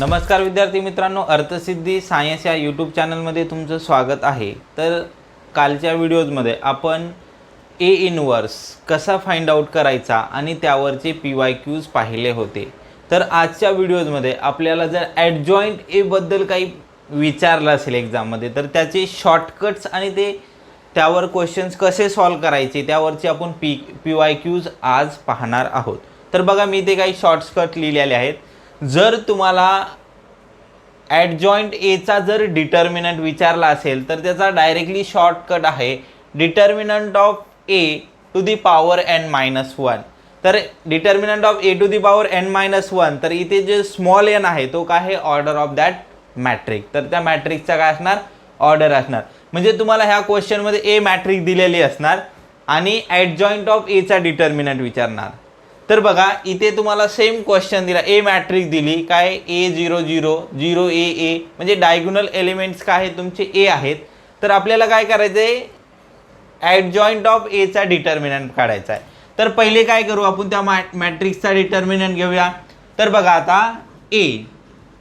नमस्कार विद्यार्थी मित्रांनो, अर्थसिद्धी सायन्स या यूट्यूब चॅनलमध्ये तुमचं स्वागत आहे। तर कालच्या व्हिडिओजमध्ये आपण ए इनवर्स कसा फाइंड आउट करायचा आणि त्यावरचे PYQs पाहिले होते। तर आजच्या व्हिडिओजमध्ये आपल्याला जर ॲडजॉइंट ए बद्दल काही विचारलं असेल एक्झाममध्ये तर त्याचे शॉर्टकट्स आणि त्यावर क्वेश्चन्स कसे सॉल्व करायचे त्यावरचे आपण PYQs आज पाहणार आहोत। तर बघा, मी ते काही शॉर्टकट लिहिलेले आहेत। जर तुम्हाला ॲडजॉइंट एचा जर डिटर्मिनंट विचारला असेल तर त्याचा डायरेक्टली शॉर्टकट आहे determinant of A to the power n-1। तर determinant of A to the power n-1, तर इथे जे स्मॉल एन आहे तो काय आहे, ऑर्डर ऑफ दॅट मॅट्रिक्स। तर त्या मॅट्रिक्सचा काय असणार, ऑर्डर असणार। म्हणजे तुम्हाला ह्या क्वेश्चनमध्ये ए मॅट्रिक्स दिलेली असणार आणि ॲडजॉइंट ऑफ एचा डिटर्मिनंट विचारणार। तर बघा, इथे तुम्हाला सेम क्वेश्चन दिला, ए मॅट्रिक्स दिली, काय A0 0 0 A म्हणजे डायगोनल एलिमेंट्स काय आहेत तुमचे ए आहेत। तर आपल्याला काय करायचं आहे, ॲडजॉइंट ऑफ एचा डिटर्मिनंट काढायचा आहे। तर पहिले काय करू आपण, त्या मॅट्रिक्सचा डिटर्मिनंट घेऊया। तर बघा, आता ए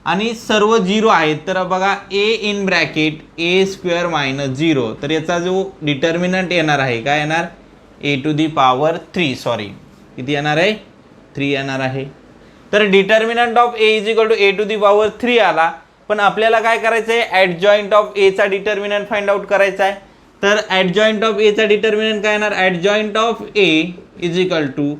आणि सर्व 0 आहेत, तर बघा ए इन ब्रॅकेट A² - 0, तर याचा जो डिटर्मिनंट येणार आहे काय येणार, A⁻³ सॉरी किती येणार आहे, 3 येणार आहे। तर determinant of A is equal to A⁻³ आला, पण आपल्याला काय करायचं आहे, ॲडजॉइंट ऑफ एचा डिटर्मिनंट फाइंड आउट करायचा आहे। तर ॲडजॉइंट ऑफ एचा डिटर्मिनंट काय येणार, adjoint of A is equal to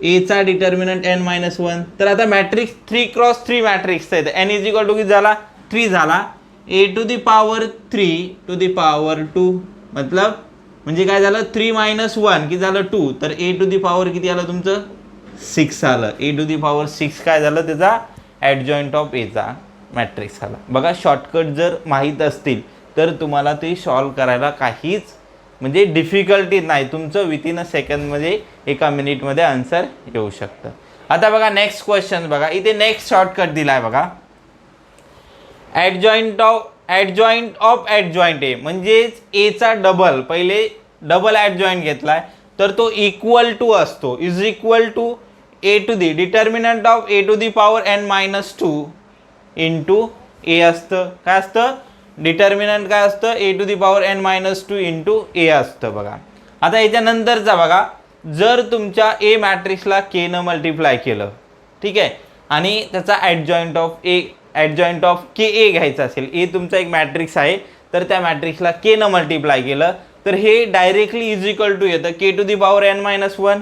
एचा डिटर्मिनंट n-1। तर आता मॅट्रिक्स 3x3 मॅट्रिक्स आहे, n इज इक्वल टू किती झाला, 3 झाला, A⁻³ टू दी पॉवर 2 मतलब म्हणजे काय झालं, 3 - 1 किती झालं 2, तर A⁻³ किती आलं तुमचं 6 आलं। A⁻6 काय झालं त्याचा ॲडजॉइंट ऑफ एचा मॅट्रिक्स आला। बघा, शॉर्टकट जर माहीत असतील तर तुम्हाला ते सॉल्व करायला काहीच म्हणजे डिफिकल्टी नाही, तुमचं विथिन अ सेकंडमध्ये एका मिनिटमध्ये आन्सर येऊ शकतं। आता बघा नेक्स्ट क्वेश्चन, बघा इथे नेक्स्ट शॉर्टकट दिला आहे बघा, ॲडजॉइंट ऑफ ॲडजॉइंट ए म्हणजेच एचा डबल, पहिले डबल ॲडजॉइंट घेतलाय तर तो इक्वल टू असतो, is equal to A to the determinant of A⁻n - 2 into A असतं। काय असतं, डिटर्मिनंट काय असतं, A⁻n - 2 इंटू ए असतं। बघा, आता याच्यानंतरचा बघा, जर तुमच्या ए मॅट्रिक्सला के न मल्टिप्लाय केलं, ठीक आहे, आणि त्याचा ॲडजॉइंट ऑफ के घ्यायचा असेल, ए तुमचा एक मॅट्रिक्स आहे, तर त्या मॅट्रिक्सला के न मल्टिप्लाय केलं तर हे डायरेक्टली इज इक्वल टू येतं K⁻n-1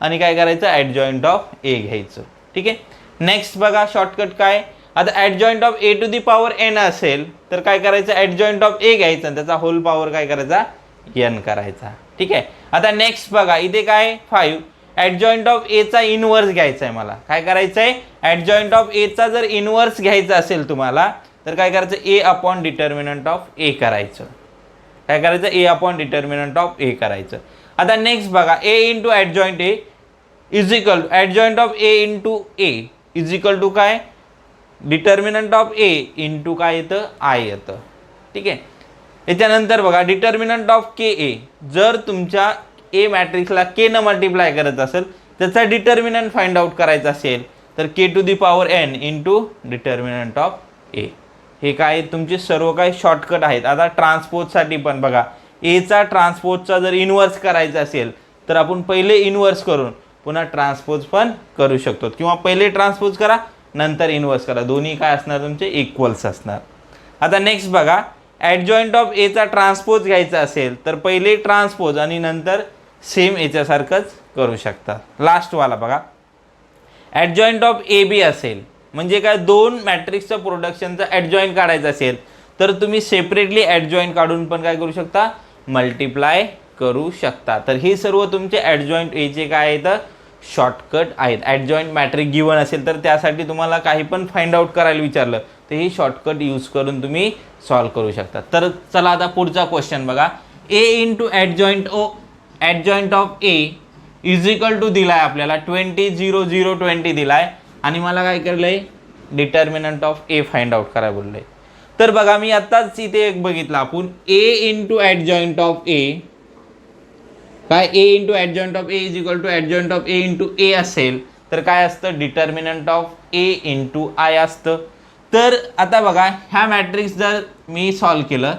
आणि काय करायचं, ॲडजॉइंट ऑफ ए घ्यायचं। ठीक आहे, नेक्स्ट बघा शॉर्टकट काय, आता ॲडजॉइंट ऑफ A⁻n असेल तर काय करायचं, ॲडजॉइंट ऑफ ए घ्यायचं आणि त्याचा होल पॉवर काय करायचा, n करायचा। ठीक आहे, आता नेक्स्ट बघा, इथे काय 5, ॲडजॉइंट ऑफ एचा इनवर्स घ्यायचा आहे मला। काय करायचं आहे, ॲडजॉइंट ऑफ एचा जर इनवर्स घ्यायचा असेल तुम्हाला तर काय करायचं, A डिटर्मिनंट ऑफ ए करायचं। काय करायचं, A डिटर्मिनंट ऑफ ए करायचं। आता नेक्स्ट बघा, A into adjoint A is equal to adjoint of A into A is equal to काय, डिटर्मिनंट ऑफ ए इंटू काय येतं, आय येतं। ठीक आहे, याच्यानंतर बघा, डिटर्मिनंट ऑफ के जर तुमच्या ए मॅट्रिक्सला के न मल्टिप्लाय करत असेल, त्याचा डिटर्मिनंट फाइंड आउट करायचा असेल तर K⁻n इंटू डिटर्मिनंट ऑफ ए। हे काय तुमचे सर्व काही शॉर्टकट आहेत। आता ट्रान्सपोजसाठी पण बघा, एचा ट्रान्सपोजचा जर इनवर्स करायचा असेल तर आपण पहिले इनवर्स करून पुन्हा ट्रान्सपोज पण करू शकतो, किंवा पहिले ट्रान्सपोज करा नंतर इनवर्स करा, दोन्ही काय असणार तुमचे इक्वल्स असणार। आता नेक्स्ट बघा, ॲडजॉइंट ऑफ एचा ट्रान्सपोज घ्यायचा असेल तर पहिले ट्रान्सपोज आणि नंतर सेम याच्यासारखंच करू शकता। लास्टवाला बघा, ॲडजॉइंट ऑफ AB असेल म्हणजे काय, दोन मॅट्रिक्सचं प्रोडक्शनचा ॲडजॉइंट काढायचं असेल तर तुम्ही सेपरेटली ॲडजॉइंट काढून पण काय करू शकता, मल्टिप्लाय करू शकता। तर हे सर्व तुमचे ॲडजॉइंट एचे काय आहेत, शॉर्टकट आहेत। ॲडजॉइंट मॅट्रिक्स गिवन असेल तर त्यासाठी तुम्हाला काही पण फाइंड आउट करायला विचारलं तर हे शॉर्टकट यूज करून तुम्ही सॉल्व करू शकता। तर चला आता पुढचा क्वेश्चन बघा, A into adjoint of A is equal to दिलाय आपल्याला 20 0 0 20 दिलाय आणि मला काय केलंय, determinant of A find out करायला बोललंय। तर बघा, मी आताच इथे एक बघितलं आपण, ए इंटू ॲडजॉइंट ऑफ ए, काय A into adjoint of A is equal to adjoint of A into A असेल तर काय असतं, determinant of A into I असतं। तर आता बघा ह्या मॅट्रिक्स जर मी सॉल्व केलं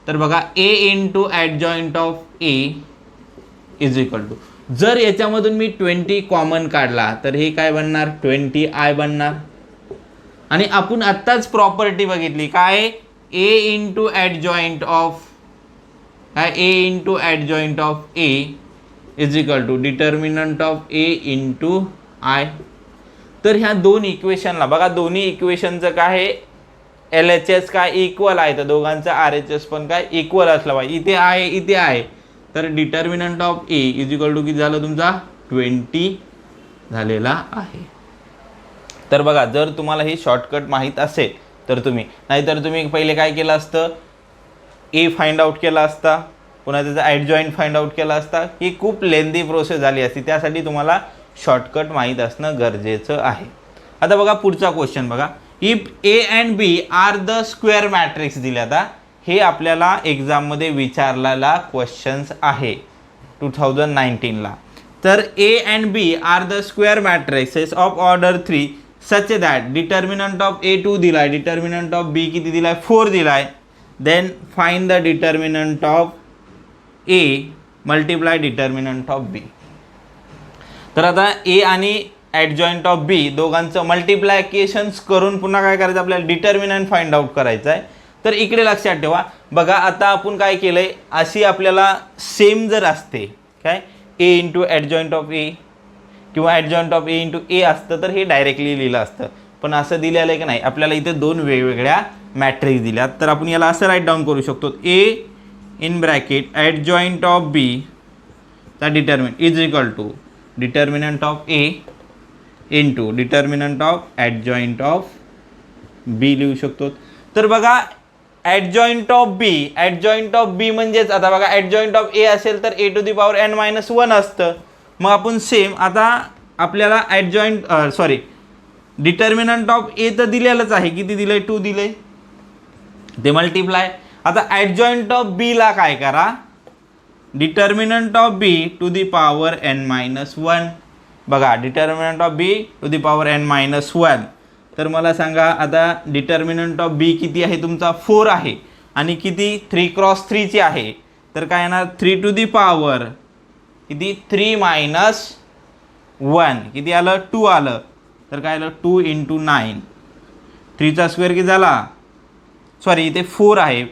तर बघा A into adjoint of A is equal to, जर याच्यामधून मी 20 कॉमन काढला तर हे काय बनणार 20i बनणार. आणि आपण आत्ताच प्रॉपर्टी बघितली काय ए इंटू ॲडजॉइंट ऑफ काय A into adjoint of A is equal to determinant of A into I. तर ह्या दोन इक्वेशनला बघा, दोन्ही इक्वेशनचं काय आहे LHS काय इक्वल आहे, तर दोघांचं RHS पण काय इक्वल असलं पाहिजे. इथे आहे इथे आहे, तर determinant of A is equal to किती झालं तुमचा 20 झालेला आहे. तर बघा जर तुम्हाला हे शॉर्टकट माहीत असेल तर तुम्ही, नाहीतर तुम्ही पहिले काय केलं असतं ए फाइंड आउट केला असता, पुन्हा त्याचा ॲडजॉइंट फाइंड आउट केला असता, ही खूप लेंदी प्रोसेस झाली असती. त्यासाठी तुम्हाला शॉर्टकट माहीत असणं गरजेचं आहे. आता बघा पुढचा क्वेश्चन बघा, if A and B are the square matrix दिले. आता हे आपल्याला एक्झाममध्ये विचारलेला क्वेश्चन्स आहे 2019ला. तर A and B are the square matrices of order 3 such that determinant of A 2 दिलाय, डिटर्मिनंट ऑफ बी किती दिलाय 4 दिलाय. Then find the determinant of A multiply determinant of B. तर आता ए आणि ॲडजॉइंट ऑफ बी दोघांचं मल्टिप्लायकेशन्स करून पुन्हा काय करायचं आपल्याला डिटर्मिनंट फाइंड आउट करायचं आहे. तर इकडे लक्षात ठेवा बघा, आता आपण काय केलंय, अशी आपल्याला सेम जर असते काय ए इंटू ॲडजॉइंट ऑफ ए किंवा ॲडजॉइंट ऑफ ए इंटू ए असतं तर हे डायरेक्टली लिहिलं असतं. पण असं दिलेलं आहे की नाही, आपल्याला इथे दोन वेगवेगळ्या मॅट्रिक्स दिल्यात. तर आपण याला असं राईट डाऊन करू शकतो, A in bracket adjoint of B चा determinant is equal to determinant of A into determinant of adjoint of B लिहू शकतो. तर बघा ॲडजॉइंट ऑफ बी म्हणजेच आता बघा ॲडजॉइंट ऑफ ए असेल तर ए टू दी पॉवर n-1 असतं. मग आपण सेम आता आपल्याला डिटर्मिनंट ऑफ ए तर दिलेलंच आहे, किती दिलंय 2 दिलंय, ते मल्टिप्लाय. आता ॲडजॉइंट ऑफ बी ला काय करा, determinant of B to the power n-1. बघा determinant of B to the power n-1. तर मला सांगा आता डिटर्मिनंट ऑफ बी किती आहे तुमचा 4 आहे आणि किती 3 क्रॉस 3 ची आहे. तर काय येणार 3 टू दी पॉवर किती 3 मायनस 1 किती आलं 2 आलं. तर काय आलं 2 इंटू 9, 3चा स्क्वेअर किती झाला, सॉरी इथे 4 आहे,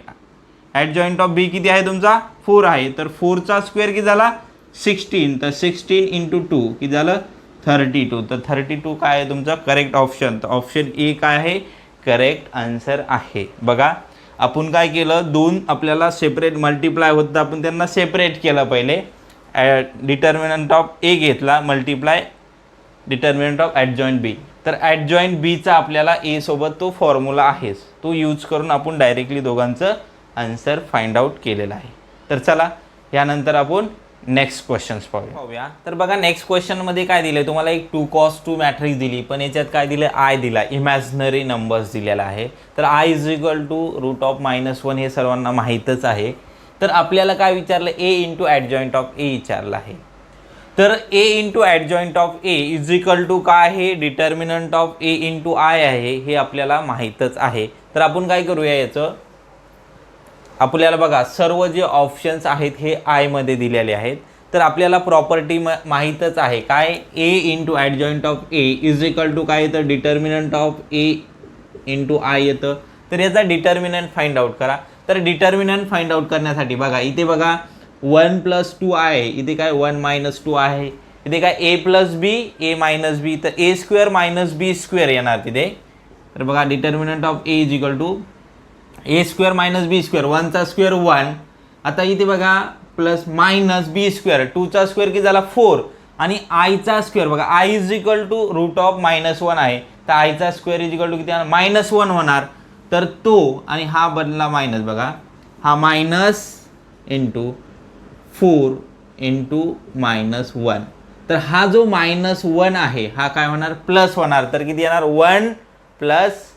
ॲडजॉइंट ऑफ बी किती आहे तुमचा 4 आहे. तर 4चा स्क्वेअर किती झाला 16, तर 16 इंटू 2 किती झालं 32. तर 32 काय आहे तुमचा करेक्ट ऑप्शन. तर ऑप्शन ए काय आहे करेक्ट आन्सर आहे. बघा आपण काय केलं, दोन आपल्याला सेपरेट मल्टिप्लाय होतं, आपण त्यांना सेपरेट केलं. पहिले डिटर्मिनंट ऑफ ए घेतला मल्टिप्लाय डिटर्मिनंट ऑफ ॲडजॉइंट बी. तर ॲडजॉइंट बीचा आपल्याला ए सोबत तो फॉर्म्युला आहेच, तो यूज करून आपण डायरेक्टली दोघांचं आन्सर फाइंड आउट केलेलं आहे. तर चला यानंतर आपण नेक्स्ट क्वेश्चन्स पाहूया. तर बघा नेक्स्ट क्वेश्चनमध्ये काय दिलं आहे तुम्हाला, एक 2 cos 2 मॅट्रिक्स दिली, पण याच्यात काय दिलं आय दिला, इमॅजिनरी नंबर्स दिलेला आहे. तर आय इज इक्वल टू √(-1) हे सर्वांना माहीतच आहे. तर आपल्याला काय विचारलं ए इंटू ॲडजॉइंट ऑफ ए विचारलं आहे. तर A into adjoint of A is equal to काय आहे determinant of A into I आहे, हे आपल्याला माहीतच आहे. तर आपण काय करूया, याचं आपल्याला बघा सर्व जे ऑप्शन्स आहेत हे आयमध्ये दिलेले आहेत. तर आपल्याला प्रॉपर्टी माहीतच आहे काय A into adjoint of A is equal to काय येतं determinant of A into I येतं. तर याचा डिटर्मिनंट फाइंड आउट करा. तर डिटर्मिनंट फाइंड आउट करण्यासाठी बघा इथे बघा 1 + 2 आहे, इथे काय 1 - 2 आहे, इथे काय a + b a - b, तर a² - b² येणार तिथे. तर बघा determinant of A is equal to a² - b², 1चा स्क्वेअर 1. आता इथे बघा प्लस मायनस b², 2चा स्क्वेअर किती झाला 4 आणि आयचा स्क्वेअर बघा आय इज इक्वल टू √(-1) आहे. तर आयचा स्क्वेअर इज इक्वल टू किती -1 होणार. तर तो आणि हा बनला मायनस, बघा हा मायनस इंटू 4 इंटू -1. तर हा जो -1 आहे हा काय होणार प्लस होणार. तर किती येणार 1 +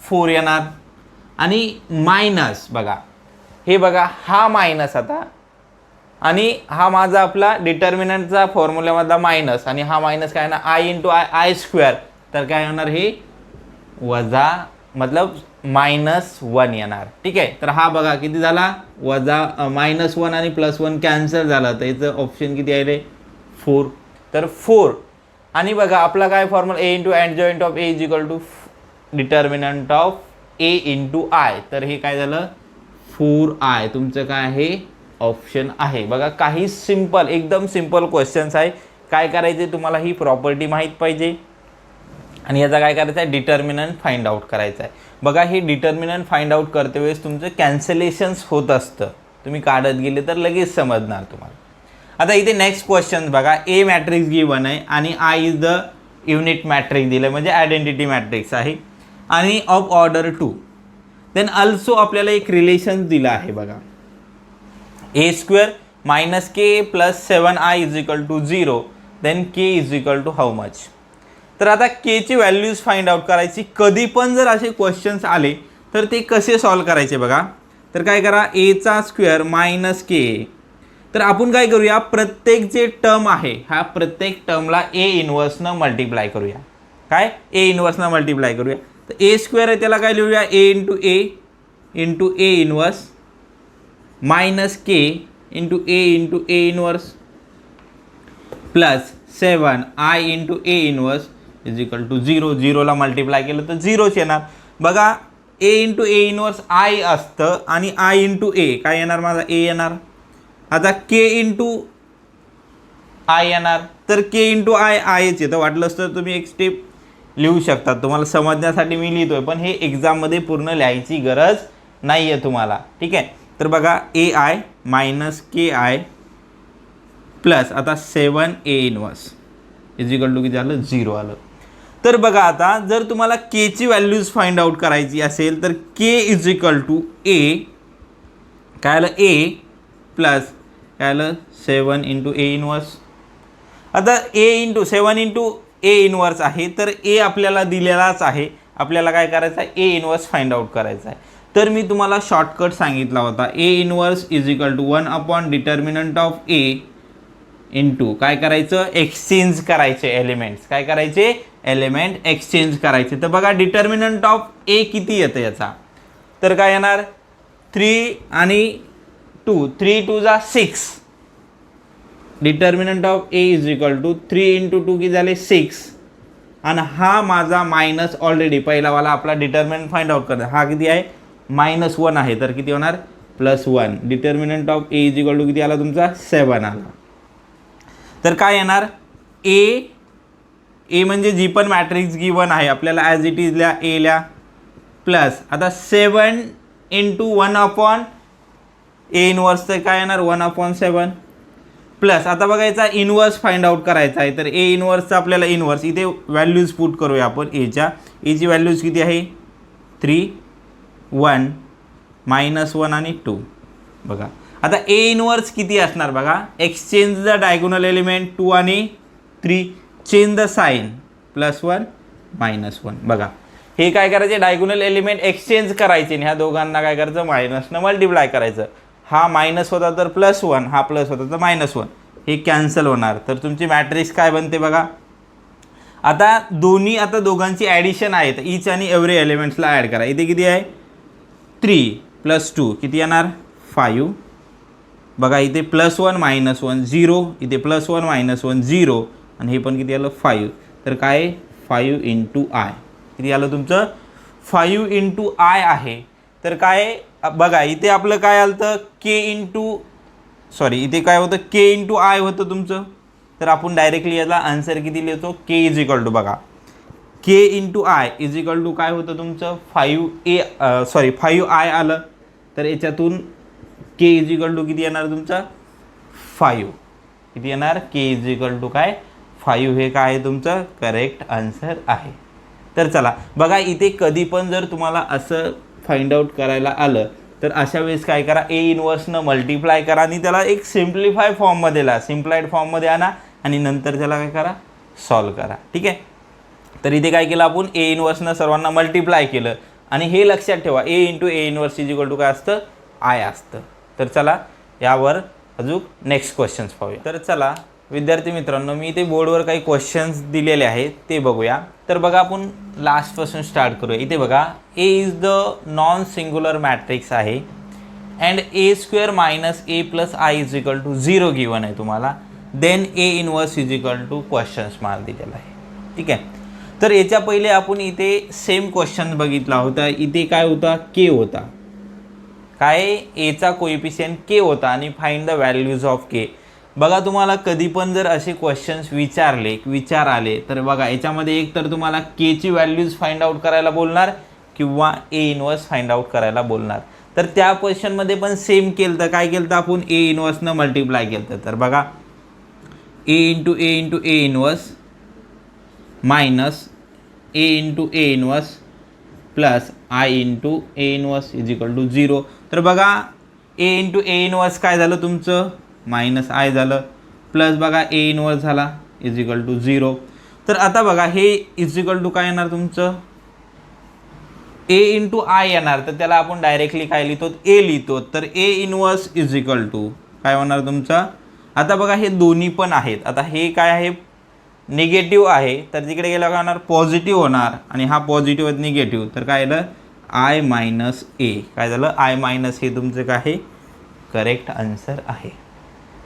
4 येणार. आणि मायनस बघा हे बघा हा मायनस आता, आणि हा माझा आपला डिटर्मिनंटचा फॉर्म्युल्यामधला मायनस, आणि हा मायनस काय ना I into I I square. तर काय होणार हे मतलब -1 येणार. ठीक आहे, तर हा बघा किती झाला, वजा -1 आणि +1 कॅन्सल झाला, तर याचं ऑप्शन किती आहे रे, 4. तर 4. आणि बघा आपला काय formula, A into adjoint of A is equal to determinant of A into I. तर हे काय झालं, 4i तुमचं काय आहे, ऑप्शन आहे. बघा काही सिंपल, एकदम सिंपल क्वेश्चन्स आहे. काय करायचे तुम्हाला, ही प्रॉपर्टी माहीत पाहिजे आणि याचा काय करायचं आहे, डिटर्मिनंट फाइंड आउट करायचं आहे. बघा हे डिटर्मिनंट फाइंड आउट करते वेळेस तुमचं कॅन्सलेशन्स होत असतं, तुम्ही काढत गेले तर लगेच समजणार तुम्हाला. आता इथे नेक्स्ट क्वेश्चन बघा, ए मॅट्रिक्स गिवन आहे आणि I is the unit matrix दिलं, म्हणजे आयडेंटिटी मॅट्रिक्स आहे आणि ऑफ ऑर्डर 2. देन अल्सो आपल्याला एक रिलेशन दिलं आहे बघा, A square minus K plus 7i is equal to 0. Then K is equal to how much. तर आता के ची व्हॅल्यूज फाइंड आउट करायची. कधी पण जर असे क्वेश्चन्स आले तर ते कसे सॉल्व करायचे बघा, तर काय करा, ए चा स्क्वेअर मायनस के. तर आपण काय करूया, प्रत्येक जे टर्म आहे ह्या प्रत्येक टर्मला ए इनवर्सनं मल्टिप्लाय करूया. काय, ए इनवर्सनं मल्टिप्लाय करूया. तर ए स्क्वेअर आहे त्याला काय लिहूया, A into A inverse minus K into A inverse plus 7i into A inverse is equal to 0. 0ला मल्टिप्लाय केलं तर 0च येणार. बघा A into A inverse I असतं आणि आय इंटू ए काय येणार, माझा ए येणार. आता के इंटू आय येणार, तर के इंटू आयच येतं. वाटलंच तर तुम्ही एक स्टेप लिहू शकता, तुम्हाला समजण्यासाठी मी लिहितोय, पण हे एक्झाममध्ये पूर्ण लिहायची गरज नाही आहे तुम्हाला. ठीक आहे, तर बघा A I minus K I plus आता 7a inverse is equal to किती झालं, 0 आलं. तर बघा आता जर तुम्हाला के ची व्हॅल्यूज फाइंड आउट करायची असेल तर के इज इक्वल टू ए काय आलं, ए प्लस काय आलं 7 इंटू ए इनवर्स. आता ए इंटू 7 इंटू ए इनवर्स आहे, तर ए आपल्याला दिलेलाच आहे, आपल्याला काय करायचं आहे, ए इनवर्स फाइंड आउट करायचा आहे. तर मी तुम्हाला शॉर्टकट सांगितला होता, A inverse is equal to 1 upon determinant of A into काय करायचं, एक्सचेंज करायचे एलिमेंट्स. काय करायचे, एलिमेंट एक्सचेंज करायचे. तर बघा डिटर्मिनंट ऑफ ए किती येतं याचा, तर काय येणार 3 आणि 2, 3 2 जा 6. Determinant of A is equal to 3 into 2 किती झाले 6. आणि हा माझा मायनस ऑलरेडी पहिलावाला आपला डिटर्मिनंट फाइंड आउट करता, हा किती आहे -1 आहे, तर किती होणार +1. Determinant of A is equal to किती आला तुमचा 7 आला. तर काय येणार, ए म्हणजे जी पण मॅट्रिक्स गिवन आहे आपल्याला ॲज इट इज ल्या ए ल्या प्लस आता 7 इंटू 1 अपॉन ए इनवर्स, तर काय येणार 1/7 प्लस आता बघायचा इनवर्स फाइंड आउट करायचा आहे. तर ए इनवर्सचा आपल्याला इनवर्स इथे व्हॅल्यूज पुट करूया आपण. एची व्हॅल्यूज किती आहे 3 1 -1 आणि 2. बघा आता ए इनवर्स किती असणार बघा, एक्सचेंज द डायगोनल एलिमेंट 2 आणि 3, चेंज द साइन +1 -1. बघा हे काय करायचे, डायगोनल एलिमेंट एक्सचेंज करायचे आणि ह्या दोघांना काय करायचं मायनसनं मल्टिप्लाय करायचं. हा मायनस होता तर +1, हा प्लस होता तर -1, हे कॅन्सल होणार. तर तुमची मॅट्रिक्स काय बनते बघा. आता दोघांची ॲडिशन आहे, तर ईच आणि एव्हरी एलिमेंट्सला ॲड करा. इथे किती आहे 3 + 2 किती येणार 5. बघा इथे +1 -1 0, इथे +1 -1 0 आणि हे पण किती आलं 5. तर काय 5 इंटू आय किती आलं तुमचं 5 इंटू आय आहे. तर काय बघा इथे आपलं काय आलं तर इथे काय होतं के इंटू आय होतं तुमचं. तर आपण डायरेक्टली याला आन्सर किती लिहितो, के इज इक्वल टू बघा K into I is equal to काय होतं तुमचं 5i आलं. तर याच्यातून के इज इक्वल टू किती येणार तुमचा 5. किती येणार, के इज इक्वल टू काय 5. हे काय आहे तुमचं करेक्ट आन्सर आहे. तर चला बघा इथे कधी पण जर तुम्हाला असं फाइंड आउट करायला आलं तर अशा वेळेस काय करा, ए इनवर्सनं मल्टिप्लाय करा आणि त्याला एक सिम्प्लिफाय फॉर्ममध्ये ला सिम्प्लाइड फॉर्ममध्ये आणा आणि नंतर त्याला काय करा सॉल्व करा. ठीक आहे, तर इथे काय केलं आपण ए इनवर्सनं सर्वांना मल्टिप्लाय केलं आणि हे लक्षात ठेवा A into A inverse is equal to काय असतं आय असतं. तर चला यावर अजून नेक्स्ट क्वेश्चन्स पाहूया. तर चला विद्यार्थी मित्रांनो, मी इथे बोर्डवर काही क्वेश्चन्स दिलेले आहेत ते बघूया. तर बघा, आपण लास्टपासून स्टार्ट करूया. इथे बघा, A is the non singular matrix आहे and A square minus A plus I is equal to 0 given आहे तुम्हाला. Then A inverse is equal to questions mark दिलेला आहे. ठीक आहे. तर याच्या पहिले आपण इथे सेम क्वेश्चन बघितला होता. इथे काय होता? के होता. काय? एचा कोएफिशियंट के होता आणि फाइंड द व्हॅल्यूज ऑफ के. बघा, तुम्हाला कधी पण जर असे क्वेश्चन्स विचार आले तर बघा, याच्यामध्ये एक तर तुम्हाला के ची व्हॅल्यूज फाइंड आउट करायला बोलणार किंवा ए इनवर्स फाइंड आउट करायला बोलणार. तर त्या क्वेश्चनमध्ये पण सेम केलं तर काय केलं तर आपण ए इनवर्सनं मल्टिप्लाय केलं. तर बघा, A into A inverse minus A into A inverse plus I into A inverse is equal to 0. तर बघा, ए इंटू ए इनवर्स काय झालं तुमचं? मायनस आय झालं, प्लस बघा ए इनवर्स झाला इज इक्वल टू 0. तर आता बघा, हे इज इक्वल टू काय येणार तुमचं? ए इंटू आय येणार. तर त्याला आपण डायरेक्टली काय लिहितो? ए लिहितो. तर A inverse is equal to काय होणार तुमचा? आता बघा, हे दोन्ही पण आहेत. आता हे काय आहे? निगेटिव्ह आहे. तर तिकडे गेलं काय होणार? पॉझिटिव्ह होणार. आणि हा पॉझिटिव्ह आहे निगेटिव्ह. तर काय झालं? आय मायनस ए. काय झालं? आय मायनस हे तुमचं काय आहे? करेक्ट आन्सर आहे.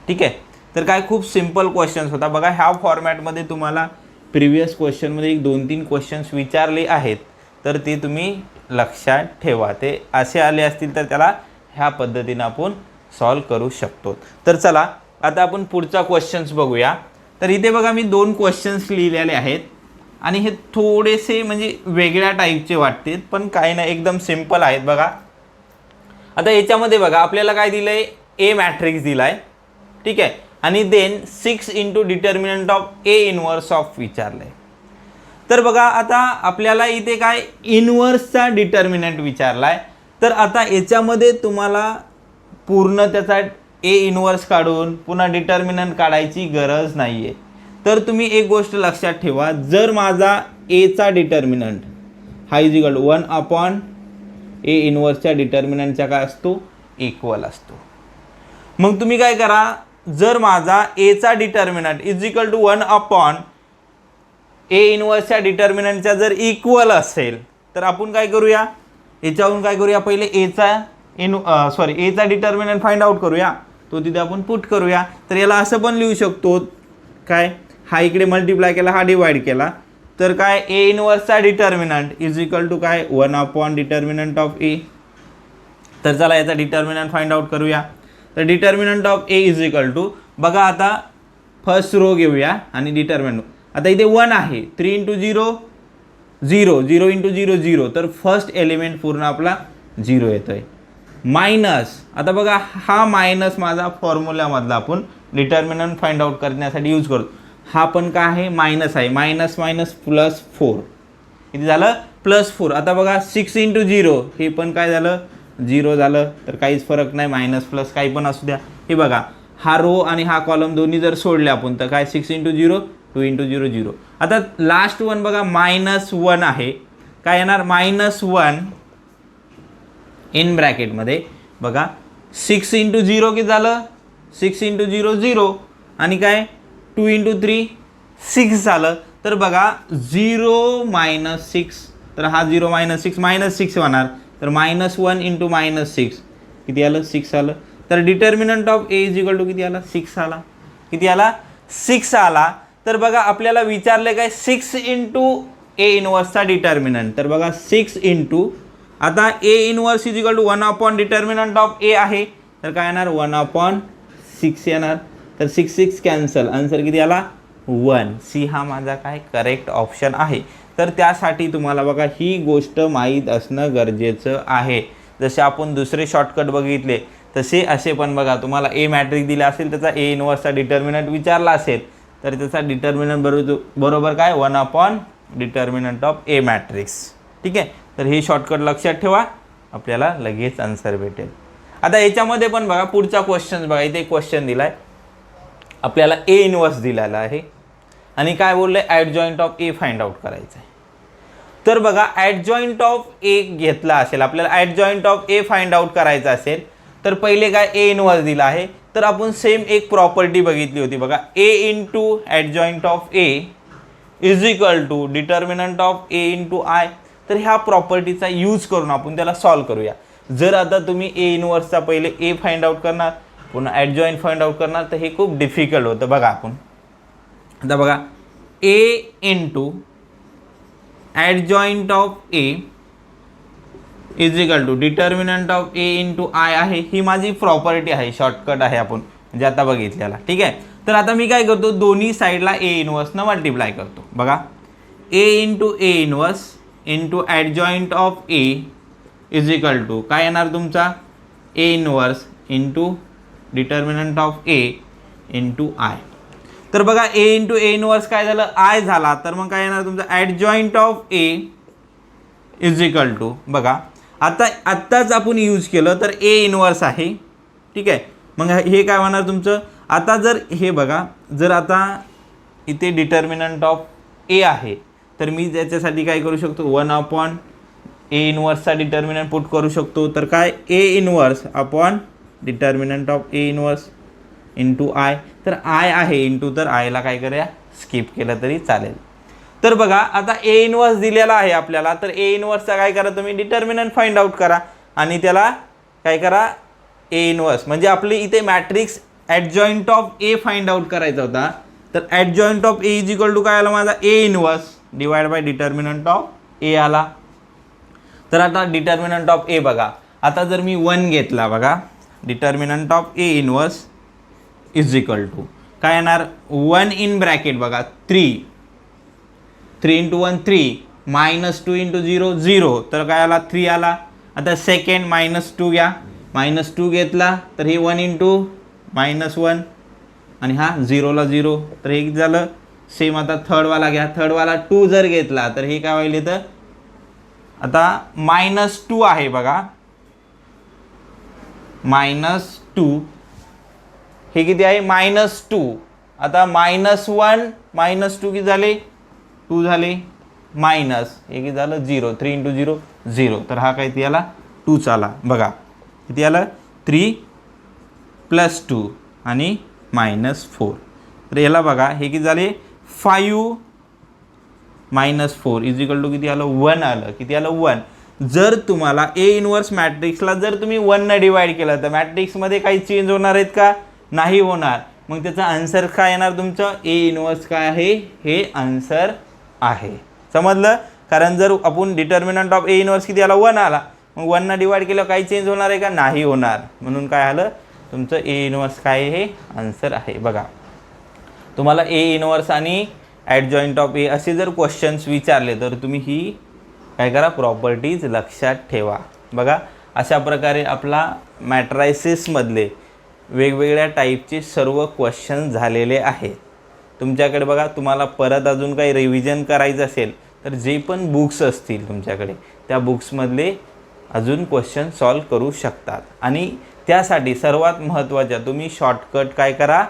ठीक आहे. तर काय खूप सिम्पल क्वेश्चन्स होता. बघा, ह्या फॉर्मॅटमध्ये तुम्हाला प्रिव्हियस क्वेश्चनमध्ये एक 2-3 क्वेश्चन्स विचारले आहेत. तर ते तुम्ही लक्षात ठेवा. ते असे आले असतील तर त्याला ह्या पद्धतीनं आपण सॉल्व करू शकतो. तर चला, आता आपण पुढचा क्वेश्चन्स बघूया. तर इथे बघा, मी 2 क्वेश्चन्स लिहिलेले आहेत आणि हे थोडेसे म्हणजे वेगळ्या टाईपचे वाटतील, पण काही नाही, एकदम सिम्पल आहेत. बघा, आता याच्यामध्ये बघा, आपल्याला काय दिलं आहे? ए मॅट्रिक्स दिला आहे. ठीक आहे. आणि then 6 into determinant of A inverse of विचारलं आहे. तर बघा, आता आपल्याला इथे काय इनवर्सचा डिटर्मिनंट विचारला आहे. तर आता याच्यामध्ये तुम्हाला पूर्ण त्याचा ए इनवर्स काढून पुन्हा डिटर्मिनंट काढायची गरज नाही आहे. तर तुम्ही एक गोष्ट लक्षात ठेवा, जर माझा एचा डिटर्मिनंट हा is equal to 1 upon A इनवर्सच्या डिटर्मिनंटचा काय असतो? इक्वल असतो. मग तुम्ही काय करा, जर माझा एचा determinant is equal to 1 upon A इनवर्सच्या डिटर्मिनंटचा जर इक्वल असेल तर आपण काय करूया? याच्यावरून काय करूया? पहिले एचा डिटर्मिनंट फाइंड आउट करूया. तो तिथे आपण पुट करूया. तर याला असं पण लिहू शकतो, काय, हा इकडे मल्टिप्लाय केला, हा डिवाइड केला. तर काय, ए इनवर्सचा डिटर्मिनंट इज इक्वल टू काय? 1 अपॉन डिटर्मिनंट ऑफ ए. तर चला, याचा डिटर्मिनंट फाइंड आउट करूया. तर determinant of A is equal to, बघा, आता फर्स्ट रो घेऊया आणि डिटर्मिनंट. आता इथे 1 आहे. 3 इंटू 0 0, 0 इंटू 0 0. तर फर्स्ट एलिमेंट पूर्ण आपला 0 येतो आहे. मायनस, आता बघा, हा मायनस माझा फॉर्म्युल्यामधला आपण डिटर्मिनंट फाइंड आउट करण्यासाठी यूज करतो. हा पण काय आहे? मायनस आहे. Minus minus plus 4. किती झालं? प्लस 4. आता बघा, 6 इंटू 0 हे पण काय झालं? 0 झालं. तर काहीच फरक नाही, मायनस प्लस काही पण असू द्या. हे बघा, हा रो आणि हा कॉलम दोन्ही जर सोडले आपण तर काय? 6 इंटू 0 2 इंटू 0 0. आता लास्ट वन बघा, -1 आहे. काय येणार? -1 इन ब्रॅकेटमध्ये बघा, 6 इंटू 0 किती झालं? 6 इंटू 0 0. आणि काय? 2 इंटू 3 6 झालं. तर बघा, 0 - 6. तर हा 0 - 6 -6 होणार. तर -1 इंटू -6 किती आलं? 6 आलं. तर determinant of A is equal to किती आला? 6 आला. किती आला? 6 आला. तर बघा, आपल्याला विचारले काय? 6 इंटू ए इनवर्सचा डिटर्मिनंट. तर बघा, 6 इंटू, आता A inverse is equal to 1 upon determinant of A आहे. तर काय येणार? 1 अपॉन 6 येणार. तर 6 6 कॅन्सल. आन्सर किती आला? 1. सी हा माझा काय करेक्ट ऑप्शन आहे. तर त्यासाठी तुम्हाला बघा ही गोष्ट माहीत असणं गरजेचं आहे. जसे आपण दुसरे शॉर्टकट बघितले तसे असे पण बघा, तुम्हाला ए मॅट्रिक्स दिला असेल, त्याचा ए इनवर्सचा डिटर्मिनंट विचारला असेल तर त्याचा डिटर्मिनंट बरोबर काय? 1 upon determinant of A matrix. ठीक आहे. तर हे शॉर्टकट लक्षात ठेवा, आपल्याला लगेच आन्सर भेटेल. आता याच्यामध्ये पण बघा, पुढचा क्वेश्चन बघा, इथे एक क्वेश्चन दिला आहे आपल्याला, ए इनवर्स दिलेला आहे आणि काय बोललं आहे? Adjoint of A find out करायचं आहे. तर बघा, ॲडजॉइंट ऑफ ए घेतला असेल, आपल्याला ॲडजॉइंट ऑफ ए फाइंड आउट करायचं असेल तर पहिले काय? ए इनवर्स दिला आहे. तर आपण सेम एक प्रॉपर्टी बघितली होती बघा, A into adjoint of A is equal to determinant of A into I. तर ह्या प्रॉपर्टीचा यूज करून आपण त्याला सॉल्व करूया. जर आता तुम्ही ए इनवर्सचा पहिले ए फाइंड आउट करणार, पुन्हा ॲडजॉईंट फाइंड आउट करणार, तर हे खूप डिफिकल्ट होतं. बघा आपण आता बघा, A into adjoint of A is equal to determinant of A into I आहे. ही माझी प्रॉपर्टी आहे, शॉर्टकट आहे आपण म्हणजे आता बघितलेला. ठीक आहे. तर आता मी काय करतो, दोन्ही साईडला ए इनवर्सनं मल्टिप्लाय करतो. बघा, A into A inverse into adjoint of A is equal to काय येणार तुमचा, A inverse into determinant of A into I. तर बघा, ए इंटू ए इनवर्स काय झालं, आय झाला. तर मग काय येणार तुमचा adjoint of A is equal to, बघा आत्ताच आपण यूज केलं तर ए इनवर्स आहे. ठीक आहे. मग हे काय होणार तुमचं, आता जर हे बघा, जर आता इथे डिटर्मिनंट ऑफ ए आहे, तर मी त्याच्यासाठी काय करू शकतो, 1 अपॉन ए इनवर्सचा डिटर्मिनंट पुट करू शकतो. तर काय, A inverse upon determinant of A inverse into I. तर आय आहे इंटू, तर आयला काय करूया, स्किप केलं तरी चालेल. तर बघा, आता ए इनवर्स दिलेला आहे आपल्याला, तर ए इनवर्सचा काय करा तुम्ही, डिटर्मिनंट फाइंड आउट करा आणि त्याला काय करा, ए इनवर्स म्हणजे आपली इथे matrix adjoint of A find out करायचा होता. तर adjoint of A is equal to काय आला माझा, A inverse divide by determinant of A आला. तर आता डिटर्मिनंट ऑफ ए बघा, आता जर मी 1 घेतला बघा, determinant of A inverse is equal to काय येणार, 1 इन ब्रॅकेट बघा 3 इंटू 1 3 मायनस 2 इंटू 0 0. तर काय आला, 3 आला. आता सेकंड -2 घ्या, -2 घेतला तर हे 1 इंटू -1 आणि हा 0ला 0, तर हे झालं. सेम आता थर्डवाला घ्या, थर्डवाला 2 जर घेतला तर हे काय होईल, तर आता -2 आहे बघा, -2 हे किती आहे, -2. आता -1 -2 किती झाले, 2 झाले, मायनस हे किती झालं 0, 3 इंटू 0 0. तर हा काय ती आला 2 आला. बघा किती आलं, 3 + 2 आणि -4. तर याला बघा हे किती झाले, 5 - 4 इज इक्वल टू किती आलं, 1 आलं. किती आलं, 1. जर तुम्हाला ए इनवर्स मॅट्रिक्सला जर तुम्ही 1 डिवाइड केलं तर मॅट्रिक्समध्ये काही चेंज होणार आहेत का, नाही होणार. मग त्याचा आन्सर काय येणार तुमचं, ए इनवर्स काय आहे, हे आन्सर आहे. समजलं. कारण जर आपण डिटर्मिनंट ऑफ ए इनवर्स किती आला, 1 आला, मग 1 डिवाइड केलं काही चेंज होणार आहे का, नाही होणार. म्हणून काय आलं तुमचं ए इनवर्स काय आहे, हे आन्सर आहे. बघा, तुम्हाला ए इनवर्स आणि ॲडजॉईंट ऑफ ए असे जर क्वेश्चन्स विचारले तर तुम्ही ही काय करा, प्रॉपर्टीज लक्षात ठेवा. बघा, अशा प्रकारे आपला मॅट्रायसिसमधले वेगवेगळ्या टाईपचे सर्व क्वेश्चन झालेले आहेत. तुमच्याकडे बघा, तुम्हाला परत अजून काही रिव्हिजन करायचं असेल तर जे पण बुक्स असतील तुमच्याकडे, त्या बुक्समधले अजून क्वेश्चन सॉल्व करू शकतात. आणि त्यासाठी सर्वात महत्त्वाच्या, तुम्ही शॉर्टकट काय करा,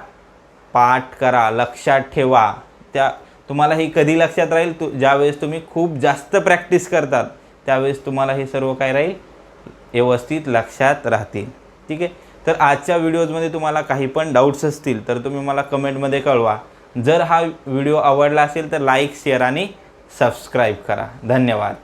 पाठ करा, लक्षात ठेवा. त्या तुम्हाला हे कधी लक्षात राहील, ज्यावेळेस तुम्ही खूप जास्त प्रॅक्टिस करतात त्यावेळेस तुम्हाला हे सर्व काय राहील, व्यवस्थित लक्षात राहतील. ठीक आहे. तर आजच्या व्हिडिओजमध्ये तुम्हाला काही पण डाऊट्स असतील तर तुम्ही मला कमेंटमध्ये कळवा. जर हा व्हिडिओ आवडला असेल तर लाईक, शेअर आणि सबस्क्राईब करा. धन्यवाद.